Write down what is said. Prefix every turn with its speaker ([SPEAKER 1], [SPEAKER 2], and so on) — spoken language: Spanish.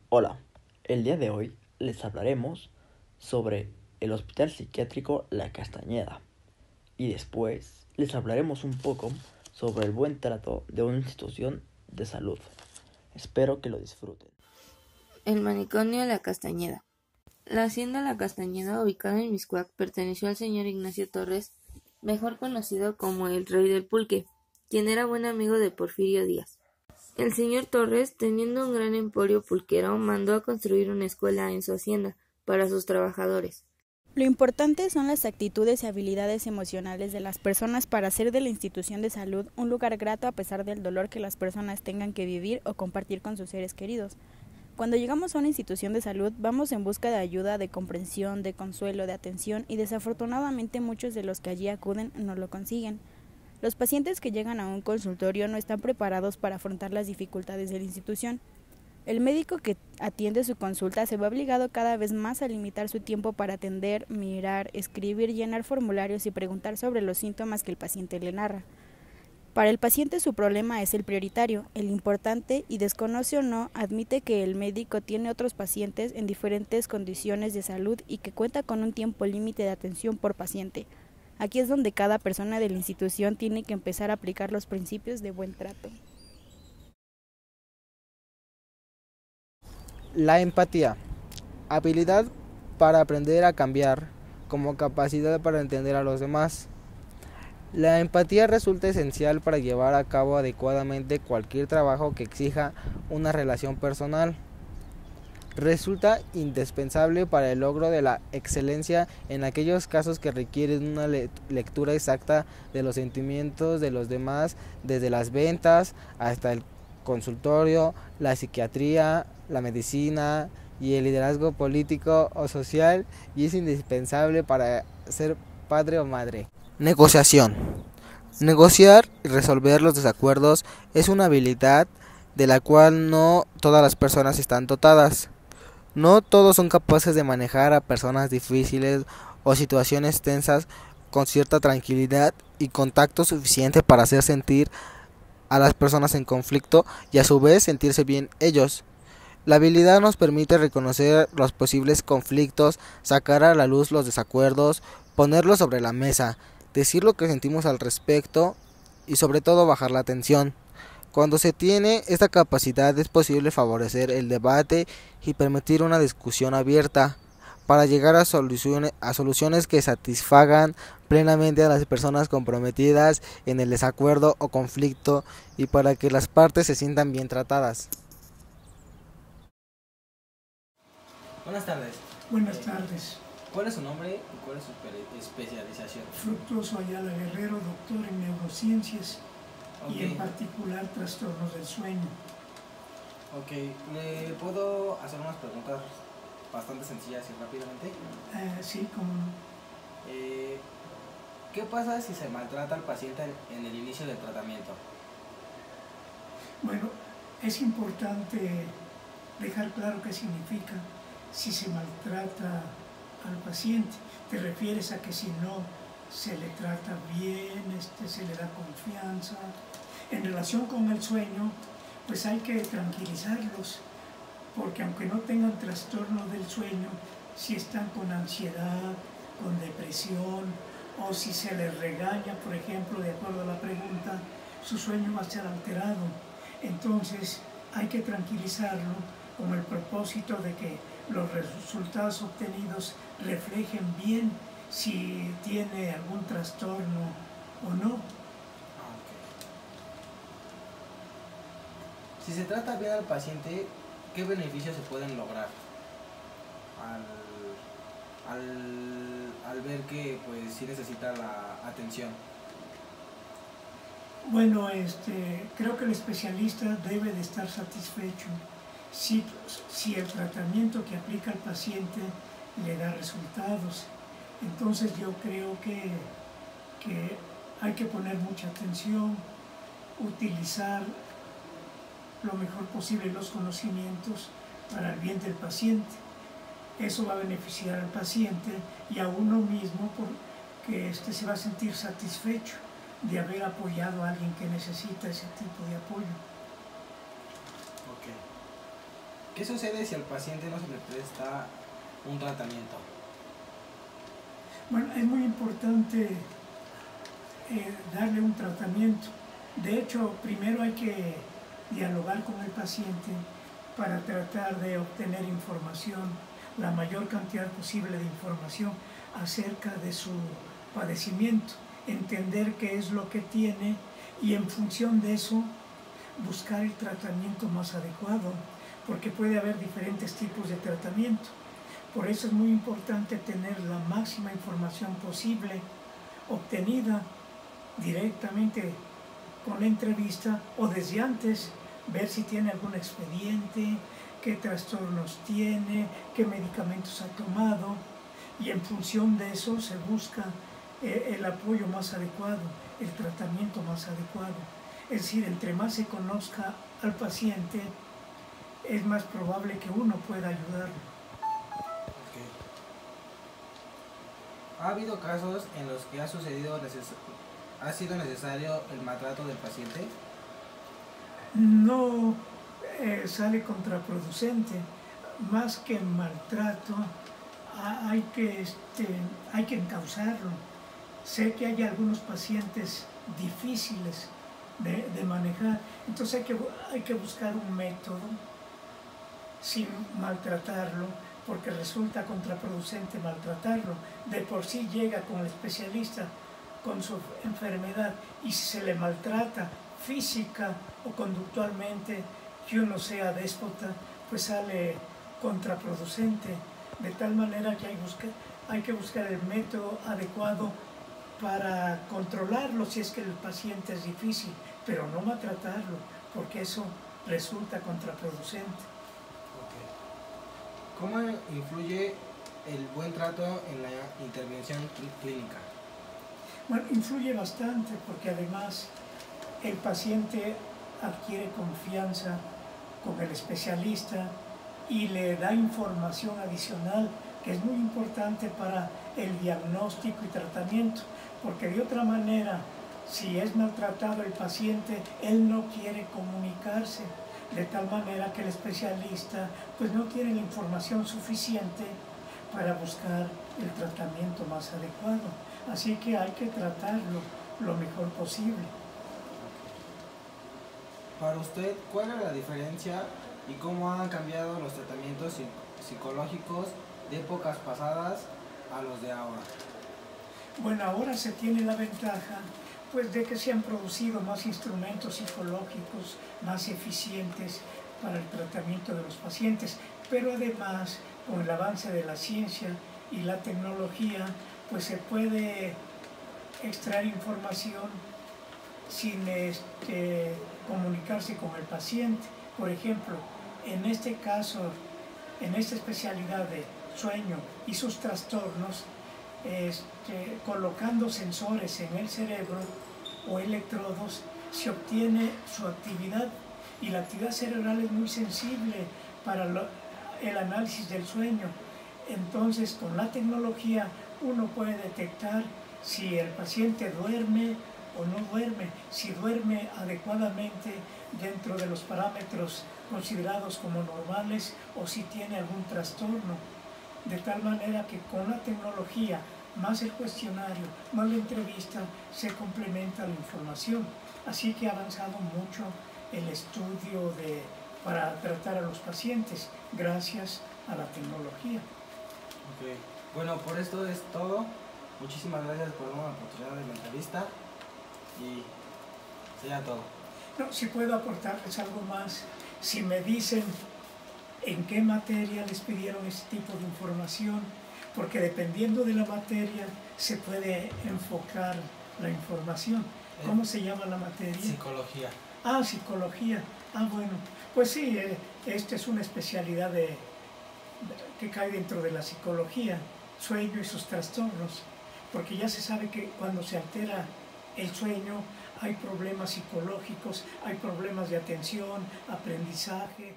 [SPEAKER 1] Hola, el día de hoy les hablaremos sobre el Hospital Psiquiátrico La Castañeda y después les hablaremos un poco sobre el buen trato de una institución de salud. Espero que lo disfruten.
[SPEAKER 2] El manicomio La Castañeda. La hacienda La Castañeda, ubicada en Mixcoac, perteneció al señor Ignacio Torres, mejor conocido como el Rey del Pulque, quien era buen amigo de Porfirio Díaz. El señor Torres, teniendo un gran emporio pulquero, mandó a construir una escuela en su hacienda para sus trabajadores.
[SPEAKER 3] Lo importante son las actitudes y habilidades emocionales de las personas para hacer de la institución de salud un lugar grato a pesar del dolor que las personas tengan que vivir o compartir con sus seres queridos. Cuando llegamos a una institución de salud, vamos en busca de ayuda, de comprensión, de consuelo, de atención y desafortunadamente muchos de los que allí acuden no lo consiguen. Los pacientes que llegan a un consultorio no están preparados para afrontar las dificultades de la institución. El médico que atiende su consulta se ve obligado cada vez más a limitar su tiempo para atender, mirar, escribir, llenar formularios y preguntar sobre los síntomas que el paciente le narra. Para el paciente su problema es el prioritario, el importante, y desconoce o no, admite que el médico tiene otros pacientes en diferentes condiciones de salud y que cuenta con un tiempo límite de atención por paciente. Aquí es donde cada persona de la institución tiene que empezar a aplicar los principios de buen trato.
[SPEAKER 4] La empatía, habilidad para aprender a cambiar, como capacidad para entender a los demás. La empatía resulta esencial para llevar a cabo adecuadamente cualquier trabajo que exija una relación personal. Resulta indispensable para el logro de la excelencia en aquellos casos que requieren una lectura exacta de los sentimientos de los demás, desde las ventas hasta el consultorio, la psiquiatría, la medicina y el liderazgo político o social, y es indispensable para ser padre o madre. Negociación. Negociar y resolver los desacuerdos es una habilidad de la cual no todas las personas están dotadas. No todos son capaces de manejar a personas difíciles o situaciones tensas con cierta tranquilidad y contacto suficiente para hacer sentir a las personas en conflicto y a su vez sentirse bien ellos. La habilidad nos permite reconocer los posibles conflictos, sacar a la luz los desacuerdos, ponerlos sobre la mesa, decir lo que sentimos al respecto y sobre todo bajar la tensión. Cuando se tiene esta capacidad es posible favorecer el debate y permitir una discusión abierta para llegar a soluciones que satisfagan plenamente a las personas comprometidas en el desacuerdo o conflicto y para que las partes se sientan bien tratadas.
[SPEAKER 5] Buenas tardes.
[SPEAKER 6] Buenas tardes.
[SPEAKER 5] ¿Cuál es su nombre y cuál es su especialización?
[SPEAKER 6] Fructuoso Ayala Guerrero, doctor en neurociencias y en particular trastornos del sueño.
[SPEAKER 5] Ok, ¿le puedo hacer unas preguntas bastante sencillas y rápidamente?
[SPEAKER 6] Sí, como no.
[SPEAKER 5] ¿Qué pasa si se maltrata al paciente en el inicio del tratamiento?
[SPEAKER 6] Bueno, es importante dejar claro qué significa si se maltrata al paciente. ¿Te refieres a que si no se le trata bien, se le da confianza? En relación con el sueño, pues hay que tranquilizarlos, porque aunque no tengan trastorno del sueño, si están con ansiedad, con depresión, o si se les regaña, por ejemplo, de acuerdo a la pregunta, su sueño va a ser alterado. Entonces hay que tranquilizarlo con el propósito de que los resultados obtenidos reflejen bien si tiene algún trastorno o no.
[SPEAKER 5] Si se trata bien al paciente, ¿qué beneficios se pueden lograr al ver que pues sí necesita la atención?
[SPEAKER 6] Bueno, creo que el especialista debe de estar satisfecho si el tratamiento que aplica al paciente le da resultados. Entonces yo creo que hay que poner mucha atención, utilizar lo mejor posible los conocimientos para el bien del paciente. Eso va a beneficiar al paciente y a uno mismo porque se va a sentir satisfecho de haber apoyado a alguien que necesita ese tipo de apoyo.
[SPEAKER 5] Ok. ¿Qué sucede si al paciente no se le presta un tratamiento?
[SPEAKER 6] Bueno, es muy importante darle un tratamiento. De hecho, primero hay que dialogar con el paciente para tratar de obtener información, la mayor cantidad posible de información acerca de su padecimiento, entender qué es lo que tiene y en función de eso buscar el tratamiento más adecuado, porque puede haber diferentes tipos de tratamiento. Por eso es muy importante tener la máxima información posible obtenida directamente con la entrevista o desde antes, ver si tiene algún expediente, qué trastornos tiene, qué medicamentos ha tomado, y en función de eso se busca el apoyo más adecuado, el tratamiento más adecuado. Es decir, entre más se conozca al paciente, es más probable que uno pueda ayudarlo.
[SPEAKER 5] Okay. ¿Ha habido casos en los que ha sido necesario el maltrato del paciente?
[SPEAKER 6] No sale contraproducente, más que maltrato, hay que encauzarlo. Sé que hay algunos pacientes difíciles de manejar, entonces hay que buscar un método sin maltratarlo, porque resulta contraproducente maltratarlo. De por sí llega con el especialista con su enfermedad y si se le maltrata física o conductualmente, que uno sea déspota, pues sale contraproducente. De tal manera que hay que buscar el método adecuado para controlarlo si es que el paciente es difícil, pero no maltratarlo, porque eso resulta contraproducente.
[SPEAKER 5] Okay. ¿Cómo influye el buen trato en la intervención clínica?
[SPEAKER 6] Bueno, influye bastante porque además el paciente adquiere confianza con el especialista y le da información adicional que es muy importante para el diagnóstico y tratamiento, porque de otra manera, si es maltratado el paciente, él no quiere comunicarse, de tal manera que el especialista pues no tiene la información suficiente para buscar el tratamiento más adecuado. Así que hay que tratarlo lo mejor posible.
[SPEAKER 5] Para usted, ¿cuál es la diferencia y cómo han cambiado los tratamientos psicológicos de épocas pasadas a los de ahora?
[SPEAKER 6] Bueno, ahora se tiene la ventaja pues de que se han producido más instrumentos psicológicos más eficientes para el tratamiento de los pacientes, pero además con el avance de la ciencia y la tecnología pues se puede extraer información sin comunicarse con el paciente. Por ejemplo, en este caso, en esta especialidad de sueño y sus trastornos, colocando sensores en el cerebro o electrodos, se obtiene su actividad, y la actividad cerebral es muy sensible para el análisis del sueño. Entonces, con la tecnología uno puede detectar si el paciente duerme o no duerme, si duerme adecuadamente dentro de los parámetros considerados como normales o si tiene algún trastorno. De tal manera que con la tecnología, más el cuestionario, más la entrevista, se complementa la información. Así que ha avanzado mucho el estudio para tratar a los pacientes gracias a la tecnología.
[SPEAKER 5] Okay. Bueno, por esto es todo. Muchísimas gracias por darme la oportunidad de la entrevista y sería todo.
[SPEAKER 6] No, si puedo aportarles algo más, si me dicen en qué materia les pidieron este tipo de información, porque dependiendo de la materia se puede enfocar la información. ¿Cómo se llama la materia?
[SPEAKER 5] Psicología.
[SPEAKER 6] Ah, psicología. Ah, bueno. Pues sí, esta es una especialidad que cae dentro de la psicología, sueño y sus trastornos, porque ya se sabe que cuando se altera el sueño hay problemas psicológicos, hay problemas de atención, aprendizaje.